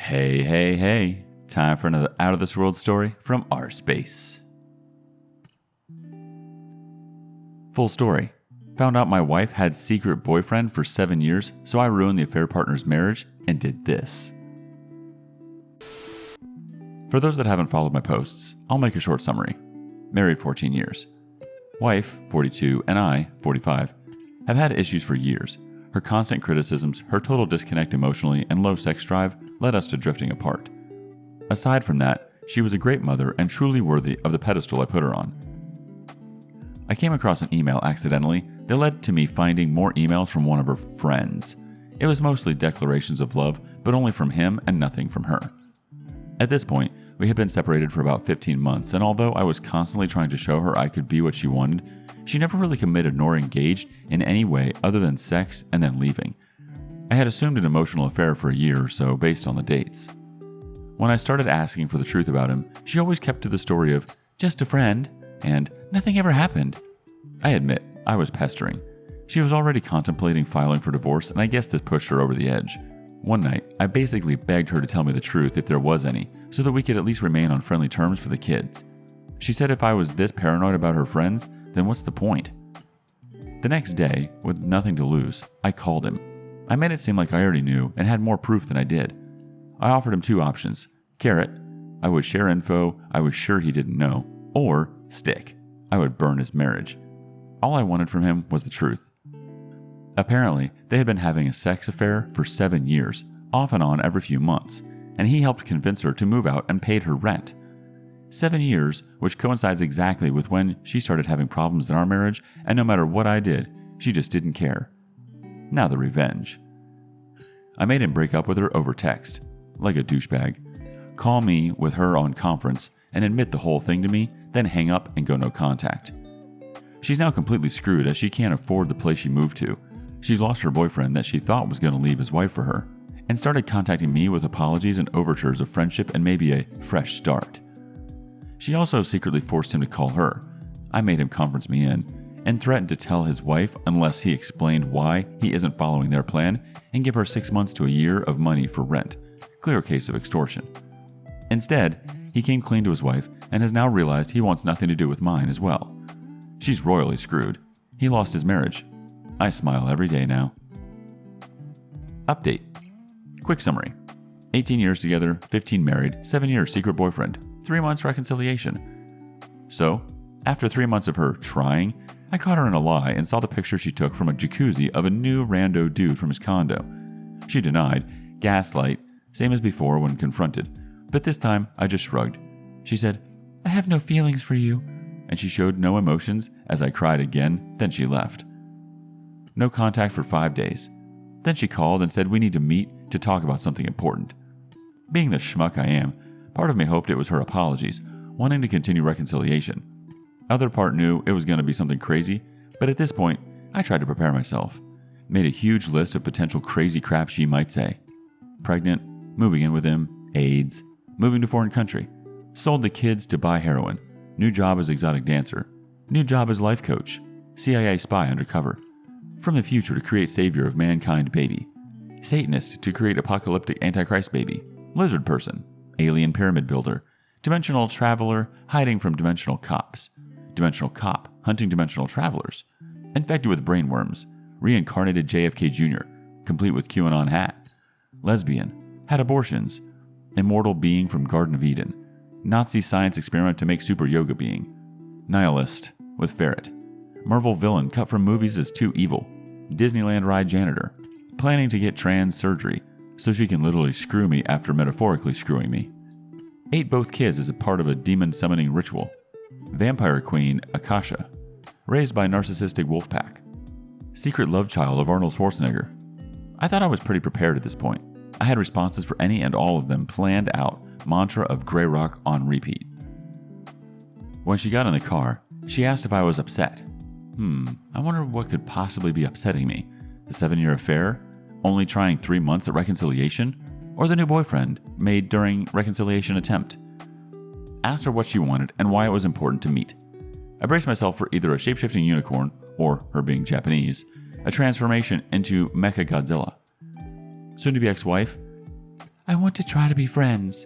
Hey, hey, hey. Time for another out of this world story from rSpace. Full story. Found out my wife had secret boyfriend for 7 years, so I ruined the affair partner's marriage and did this. For those that haven't followed my posts, I'll make a short summary. Married 14 years. Wife, 42, and I, 45, have had issues for years. Her constant criticisms, her total disconnect emotionally, and low sex drive led us to drifting apart. Aside from that, she was a great mother and truly worthy of the pedestal I put her on. I came across an email accidentally that led to me finding more emails from one of her friends. It was mostly declarations of love, but only from him and nothing from her. At this point, we had been separated for about 15 months, and although I was constantly trying to show her I could be what she wanted, she never really committed nor engaged in any way other than sex and then leaving. I had assumed an emotional affair for a year or so based on the dates. When I started asking for the truth about him, she always kept to the story of just a friend and nothing ever happened. I admit, I was pestering. She was already contemplating filing for divorce, and I guess this pushed her over the edge. One night, I basically begged her to tell me the truth if there was any, so that we could at least remain on friendly terms for the kids. She said if I was this paranoid about her friends, then what's the point? The next day, with nothing to lose, I called him. I made it seem like I already knew and had more proof than I did. I offered him two options. Carrot, I would share info I was sure he didn't know, or stick, I would burn his marriage. All I wanted from him was the truth. Apparently, they had been having a sex affair for 7 years, off and on every few months, and he helped convince her to move out and paid her rent. 7 years, which coincides exactly with when she started having problems in our marriage, and no matter what I did, she just didn't care. Now the revenge. I made him break up with her over text, like a douchebag, call me with her on conference and admit the whole thing to me, then hang up and go no contact. She's now completely screwed as she can't afford the place she moved to. She's lost her boyfriend that she thought was going to leave his wife for her, and started contacting me with apologies and overtures of friendship and maybe a fresh start. She also secretly forced him to call her. I made him conference me in, and threatened to tell his wife unless he explained why he isn't following their plan and give her 6 months to a year of money for rent. Clear case of extortion. Instead, he came clean to his wife and has now realized he wants nothing to do with mine as well. She's royally screwed. He lost his marriage. I smile every day now. Update. Quick summary. 18 years together, 15 married, 7 years secret boyfriend, 3 months reconciliation. So, after 3 months of her trying, I caught her in a lie and saw the picture she took from a jacuzzi of a new rando dude from his condo. She denied, gaslight, same as before when confronted, but this time I just shrugged. She said, "I have no feelings for you," and she showed no emotions as I cried again, then she left. No contact for 5 days. Then she called and said we need to meet to talk about something important. Being the schmuck I am, part of me hoped it was her apologies, wanting to continue reconciliation. Other part knew it was going to be something crazy, but at this point, I tried to prepare myself. Made a huge list of potential crazy crap she might say. Pregnant, moving in with him, AIDS, moving to foreign country, sold the kids to buy heroin, new job as exotic dancer, new job as life coach, CIA spy undercover, from the future to create savior of mankind baby, Satanist to create apocalyptic antichrist baby, lizard person, alien pyramid builder, dimensional traveler hiding from dimensional cops, dimensional cop hunting dimensional travelers, infected with brainworms, reincarnated JFK Jr., complete with QAnon hat, lesbian, had abortions, immortal being from Garden of Eden, Nazi science experiment to make super yoga being, nihilist with ferret, Marvel villain cut from movies as too evil, Disneyland ride janitor, planning to get trans surgery so she can literally screw me after metaphorically screwing me. Ate both kids as a part of a demon summoning ritual. Vampire queen Akasha, raised by narcissistic wolf pack. Secret love child of Arnold Schwarzenegger. I thought I was pretty prepared at this point. I had responses for any and all of them planned out, mantra of Grey Rock on repeat. When she got in the car, she asked if I was upset. I wonder what could possibly be upsetting me. The 7-year affair? Only trying 3 months at reconciliation? Or the new boyfriend made during reconciliation attempt? Asked her what she wanted and why it was important to meet. I braced myself for either a shape-shifting unicorn, or, her being Japanese, a transformation into Mecha Godzilla. Soon-to-be ex-wife, I want to try to be friends.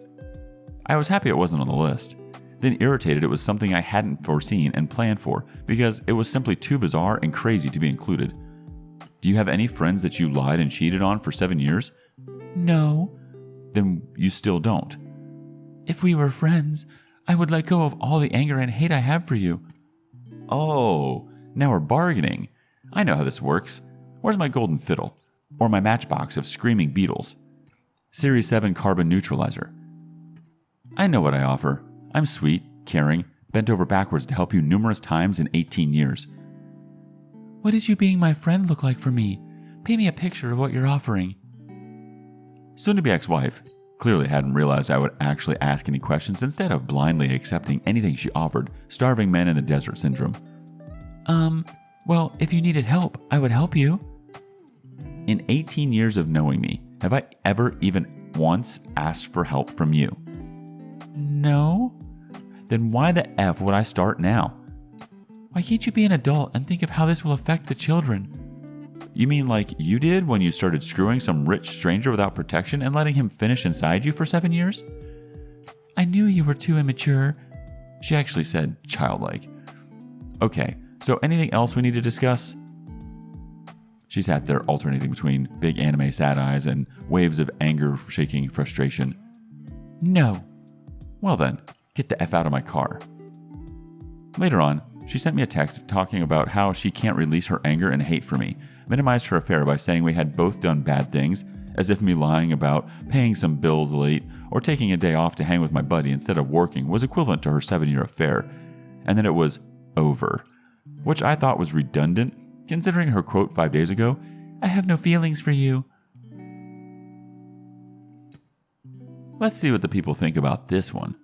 I was happy it wasn't on the list, then irritated it was something I hadn't foreseen and planned for because it was simply too bizarre and crazy to be included. Do you have any friends that you lied and cheated on for 7 years? No. Then you still don't. If we were friends, I would let go of all the anger and hate I have for you. Oh, now we're bargaining. I know how this works. Where's my golden fiddle? Or my matchbox of screaming beetles? Series 7 carbon neutralizer. I know what I offer. I'm sweet, caring, bent over backwards to help you numerous times in 18 years. What does you being my friend look like for me? Paint me a picture of what you're offering. Soon-to-be ex-wife clearly hadn't realized I would actually ask any questions instead of blindly accepting anything she offered, starving men in the desert syndrome. Well, if you needed help, I would help you. In 18 years of knowing me, have I ever even once asked for help from you? No? Then why the F would I start now? Why can't you be an adult and think of how this will affect the children? You mean like you did when you started screwing some rich stranger without protection and letting him finish inside you for 7 years? I knew you were too immature. She actually said childlike. Okay, so anything else we need to discuss? She sat there alternating between big anime sad eyes and waves of anger shaking frustration. No. Well then, get the F out of my car. Later on, she sent me a text talking about how she can't release her anger and hate for me, minimized her affair by saying we had both done bad things, as if me lying about paying some bills late or taking a day off to hang with my buddy instead of working was equivalent to her 7-year affair, and that it was over, which I thought was redundant, considering her quote 5 days ago, I have no feelings for you. Let's see what the people think about this one.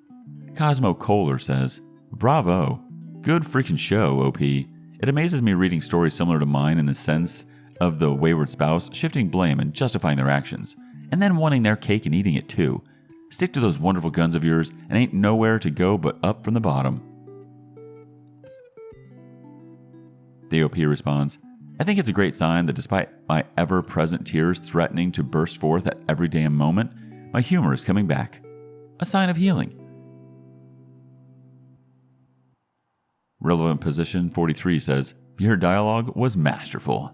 Cosmo Kohler says, Bravo. Good freaking show, OP. It amazes me reading stories similar to mine in the sense of the wayward spouse shifting blame and justifying their actions, and then wanting their cake and eating it too. Stick to those wonderful guns of yours and ain't nowhere to go but up from the bottom. The OP responds, I think it's a great sign that despite my ever-present tears threatening to burst forth at every damn moment, my humor is coming back. A sign of healing. Relevant Position 43 says, your dialogue was masterful.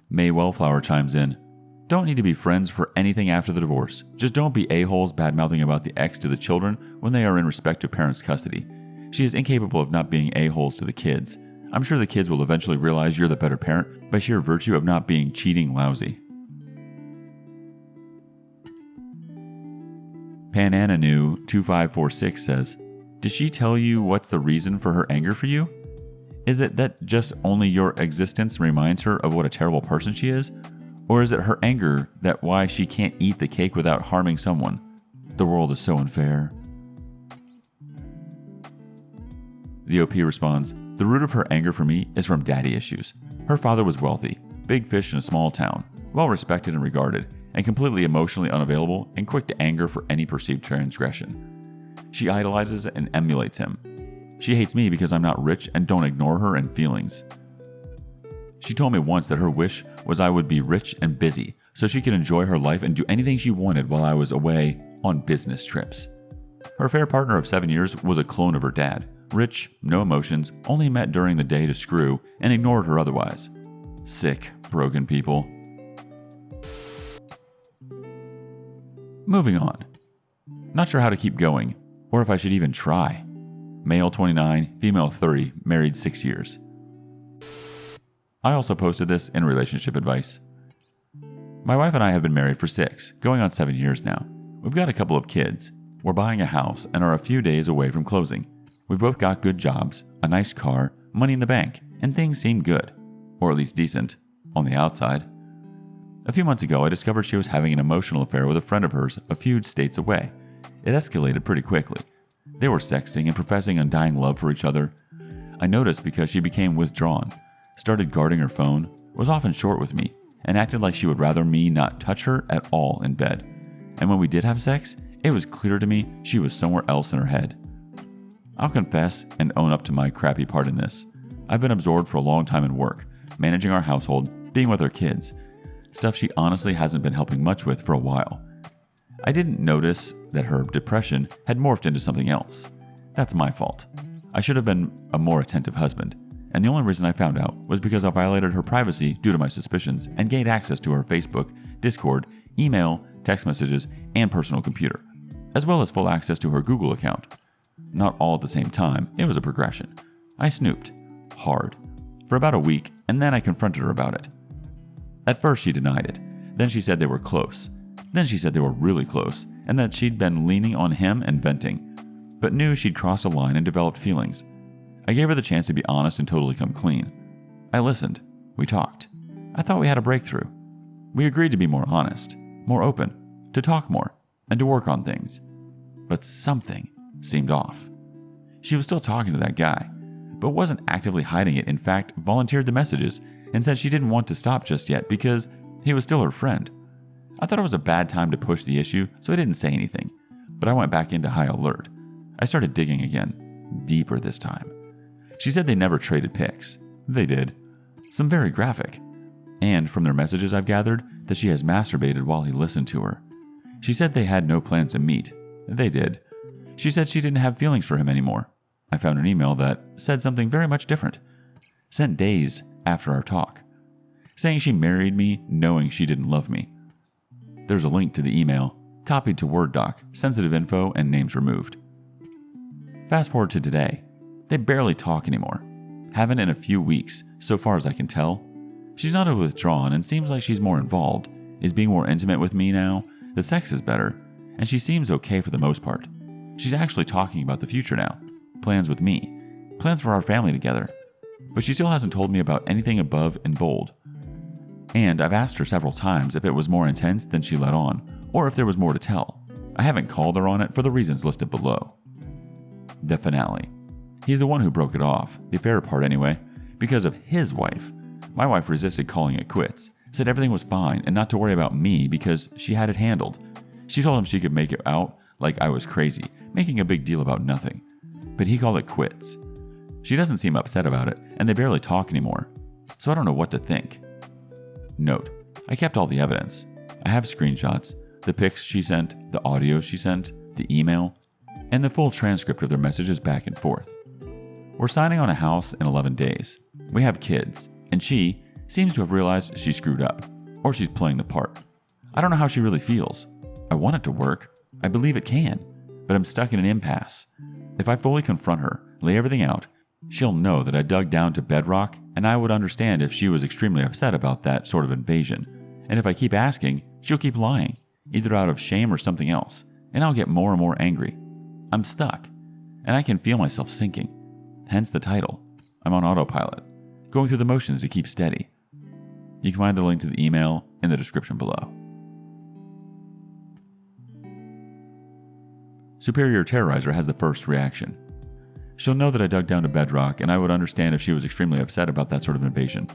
May Wellflower chimes in, don't need to be friends for anything after the divorce. Just don't be a-holes bad-mouthing about the ex to the children when they are in respective parents' custody. She is incapable of not being a-holes to the kids. I'm sure the kids will eventually realize you're the better parent by sheer virtue of not being cheating lousy. Panananu2546 says, did she tell you what's the reason for her anger for you? Is it that just only your existence reminds her of what a terrible person she is? Or is it her anger that why she can't eat the cake without harming someone? The world is so unfair. The OP responds, the root of her anger for me is from daddy issues. Her father was wealthy, big fish in a small town, well respected and regarded, and completely emotionally unavailable and quick to anger for any perceived transgression. She idolizes and emulates him. She hates me because I'm not rich and don't ignore her and feelings. She told me once that her wish was I would be rich and busy so she could enjoy her life and do anything she wanted while I was away on business trips. Her affair partner of 7 years was a clone of her dad. Rich, no emotions, only met during the day to screw, and ignored her otherwise. Sick, broken people. Moving on. Not sure how to keep going, or if I should even try. Male 29, female 30, married 6 years. I also posted this in relationship advice. My wife and I have been married for 6, going on 7 years now. We've got a couple of kids. We're buying a house and are a few days away from closing. We've both got good jobs, a nice car, money in the bank, and things seem good. Or at least decent, on the outside. A few months ago, I discovered she was having an emotional affair with a friend of hers a few states away. It escalated pretty quickly. They were sexting and professing undying love for each other. I noticed because she became withdrawn, started guarding her phone, was often short with me, and acted like she would rather me not touch her at all in bed. And when we did have sex, it was clear to me she was somewhere else in her head. I'll confess and own up to my crappy part in this. I've been absorbed for a long time in work, managing our household, being with our kids. stuff she honestly hasn't been helping much with for a while. I didn't notice that her depression had morphed into something else. That's my fault. I should have been a more attentive husband, and the only reason I found out was because I violated her privacy due to my suspicions and gained access to her Facebook, Discord, email, text messages, and personal computer, as well as full access to her Google account. Not all at the same time, it was a progression. I snooped. Hard. For about a week, and then I confronted her about it. At first she denied it. Then she said they were close. Then she said they were really close, and that she'd been leaning on him and venting, but knew she'd crossed a line and developed feelings. I gave her the chance to be honest and totally come clean. I listened. We talked. I thought we had a breakthrough. We agreed to be more honest, more open, to talk more, and to work on things. But something seemed off. She was still talking to that guy, but wasn't actively hiding it. In fact, volunteered the messages and said she didn't want to stop just yet because he was still her friend. I thought it was a bad time to push the issue, so I didn't say anything, but I went back into high alert. I started digging again, deeper this time. She said they never traded pics. They did. Some very graphic. And from their messages I've gathered that she has masturbated while he listened to her. She said they had no plans to meet. They did. She said she didn't have feelings for him anymore. I found an email that said something very much different. Sent days after our talk. Saying she married me knowing she didn't love me. There's a link to the email, copied to Word doc, sensitive info and names removed. Fast forward to today. They barely talk anymore. Haven't in a few weeks, so far as I can tell. She's not withdrawn and seems like she's more involved, is being more intimate with me now, the sex is better, and she seems okay for the most part. She's actually talking about the future now. Plans with me. Plans for our family together. But she still hasn't told me about anything above in bold. And I've asked her several times if it was more intense than she let on, or if there was more to tell. I haven't called her on it for the reasons listed below. The finale. He's the one who broke it off, the affair part anyway, because of his wife. My wife resisted calling it quits, said everything was fine and not to worry about me because she had it handled. She told him she could make it out like I was crazy, making a big deal about nothing. But he called it quits. She doesn't seem upset about it, and they barely talk anymore. So I don't know what to think. Note, I kept all the evidence. I have screenshots, the pics she sent, the audio she sent, the email, and the full transcript of their messages back and forth. We're signing on a house in 11 days. We have kids, and she seems to have realized she screwed up, or she's playing the part. I don't know how she really feels. I want it to work. I believe it can, but I'm stuck in an impasse. If I fully confront her, lay everything out, she'll know that I dug down to bedrock, and I would understand if she was extremely upset about that sort of invasion. And if I keep asking, she'll keep lying, either out of shame or something else, and I'll get more and more angry. I'm stuck, and I can feel myself sinking. Hence the title. I'm on autopilot, going through the motions to keep steady. You can find the link to the email in the description below. Superior Terrorizer has the first reaction. She'll know that I dug down to bedrock, and I would understand if she was extremely upset about that sort of invasion.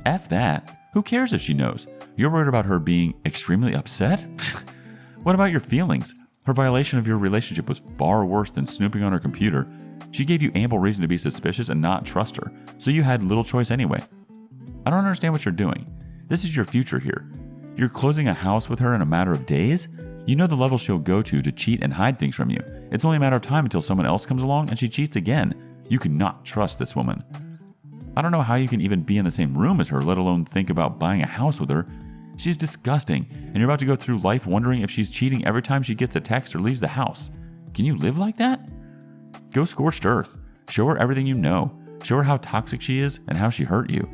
F that. Who cares if she knows? You're worried about her being extremely upset? What about your feelings? Her violation of your relationship was far worse than snooping on her computer. She gave you ample reason to be suspicious and not trust her, so you had little choice anyway. I don't understand what you're doing. This is your future here. You're closing a house with her in a matter of days? You know the level she'll go to cheat and hide things from you. It's only a matter of time until someone else comes along and she cheats again. You cannot trust this woman. I don't know how you can even be in the same room as her, let alone think about buying a house with her. She's disgusting, and you're about to go through life wondering if she's cheating every time she gets a text or leaves the house. Can you live like that? Go scorched earth. Show her everything you know. Show her how toxic she is and how she hurt you.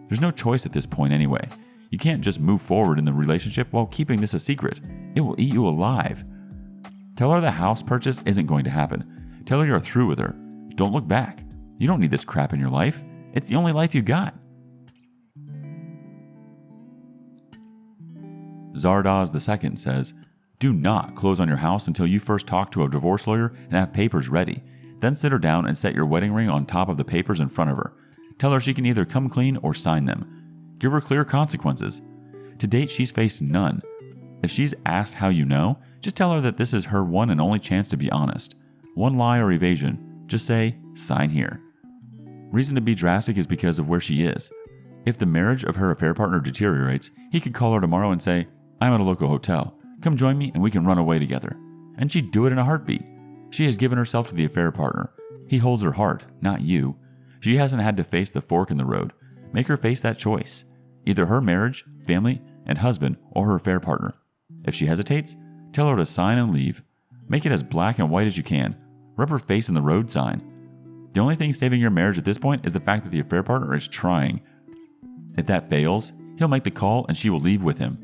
There's no choice at this point anyway. You can't just move forward in the relationship while keeping this a secret. It will eat you alive. Tell her the house purchase isn't going to happen. Tell her you're through with her. Don't look back. You don't need this crap in your life. It's the only life you got. Zardoz II says, do not close on your house until you first talk to a divorce lawyer and have papers ready. Then sit her down and set your wedding ring on top of the papers in front of her. Tell her she can either come clean or sign them. Give her clear consequences. To date, she's faced none. If she's asked how you know, just tell her that this is her one and only chance to be honest. One lie or evasion, just say, sign here. Reason to be drastic is because of where she is. If the marriage of her affair partner deteriorates, he could call her tomorrow and say, "I'm at a local hotel. Come join me and we can run away together." And she'd do it in a heartbeat. She has given herself to the affair partner. He holds her heart, not you. She hasn't had to face the fork in the road. Make her face that choice. Either her marriage, family, and husband, or her affair partner. If she hesitates, tell her to sign and leave. Make it as black and white as you can. Rub her face in the road sign. The only thing saving your marriage at this point is the fact that the affair partner is trying. If that fails, he'll make the call and she will leave with him.